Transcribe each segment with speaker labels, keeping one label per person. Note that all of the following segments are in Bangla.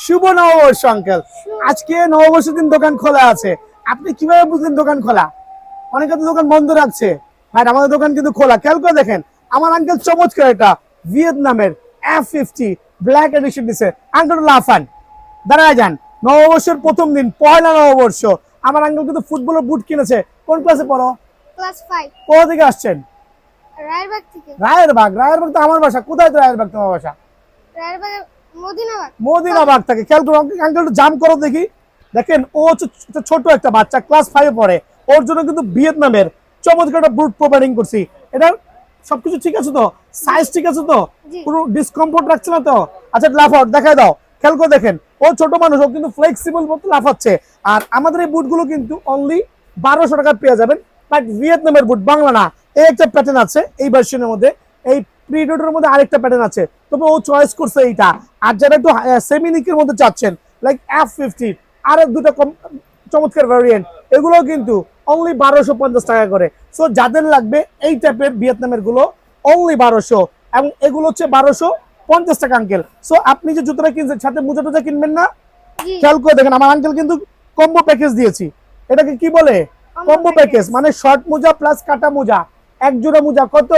Speaker 1: শুভ নববর্ষ আঙ্কেল। আজকে নববর্ষের দিন দোকান খোলা আছে। আপনি কিভাবে বুঝলেন দোকান খোলা? অনেকে তো দোকান বন্ধ রাখছে, বাট আমাদের দোকান কিন্তু খোলা। খেয়াল করে দেখেন, আমার আঙ্কেল চমৎকার এটা ভিয়েতনামের F50 ব্ল্যাক এডিশন দিছে। আঙ্কেল লাফান, দাঁড়ায় যান। নববর্ষের প্রথম দিন, পয়লা নববর্ষ। আমার আঙ্কেল কিন্তু ফুটবলের বুট কিনেছে। কোন ক্লাসে পড়ো?
Speaker 2: ক্লাস 5
Speaker 1: কোথা থেকে আসছেন?
Speaker 2: রায়েরবাগ থেকে।
Speaker 1: রায়েরবাগ। রায়েরবাগ তো আমার বাসা। কোথায় তো রায়েরবাগ তোমার বাসা?
Speaker 2: রায়েরবাগ মদিনাবাগ।
Speaker 1: মদিনাবাগ থেকে। খেয়াল করো আঙ্কেল, একটু জাম করো দেখি। দেখেন ও হচ্ছে ছোট একটা বাচ্চা, ক্লাস 5 পড়ে। ওর জন্য কিন্তু ভিয়েতনামের চমৎকার একটা বুট প্রোভাইডিং করছি। এটা সবকিছু ঠিক আছে তো? সাইজ ঠিক আছে তো?
Speaker 2: জি।
Speaker 1: কোনো ডিসকমফোর্ট রাখছে না তো? আচ্ছা লাফাও, দেখায় দাও। খেয়াল করে দেখেন, ও ছোট মানুষ, ও কিন্তু ফ্লেক্সিবল মতো লাফাচ্ছে। আর আমাদের এই বুটগুলো কিন্তু অনলি 1200 টাকা পেয়ে যাবেন। বাট ভিয়েতনামের বুট, বাংলা না। এই একটা প্যাটার্ন আছে এই ভার্সনের মধ্যে, এই প্রিডেটরের মধ্যে আরেকটা প্যাটার্ন আছে, তবে ও চয়েস করছে এইটা। আর যারা একটু সেমিনিকের মধ্যে চাচ্ছেন, লাইক F50, আর দুটো চমৎকার ভ্যারিয়েন্ট, এগুলো কিন্তু অনলি 1250 টাকা করে। সো যাদের লাগবে এই টাইপের ভিয়েতনামের গুলো, অনলি 1200, এবং এগুলো হচ্ছে 1250 টাকা আঙ্কেল। সো আপনি যে জুতোটা কিনছেন, সাথে মোজা টোজা কিনবেন না?
Speaker 2: জি।
Speaker 1: খেয়াল করে দেখেন, আমার আঙ্কেল কিন্তু কম্বো প্যাকেজ দিয়েছি। এটাকে কি বলে? Combo package. মানে শর্ট মোজা প্লাস কাটা মোজা, এক জোড়া মোজা কত?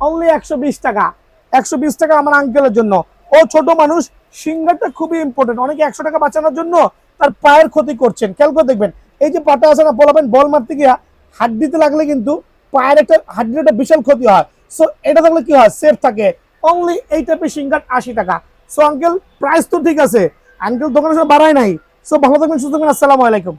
Speaker 1: অনলি 120 টাকা। 120 টাকা আমার আঙ্কেলের জন্য। ও ছোট মানুষ, সিঙ্গারটা খুবই ইম্পর্টেন্ট। অনেকে 100 টাকা বাঁচানোর জন্য তার পায়ের ক্ষতি করছেন। খেয়াল করে দেখবেন, এই যে পাটা আছে না, বলাবেন বল মারতে গিয়া হাড্ডিতে লাগলে কিন্তু পায়ের একটা হাড্ডির একটা বিশাল ক্ষতি হয়। সো এটা থাকলে কি হয়, সেফ থাকে। অনলি এই টাইপের সিঙ্গার 80 টাকা। সো আঙ্কেল প্রাইস তো ঠিক আছে, আঙ্কেল দোকানের সময় বাড়ায় নাই। সো ভালো থাকবেন, সুস্থ থাকবেন। আসসালামু আলাইকুম।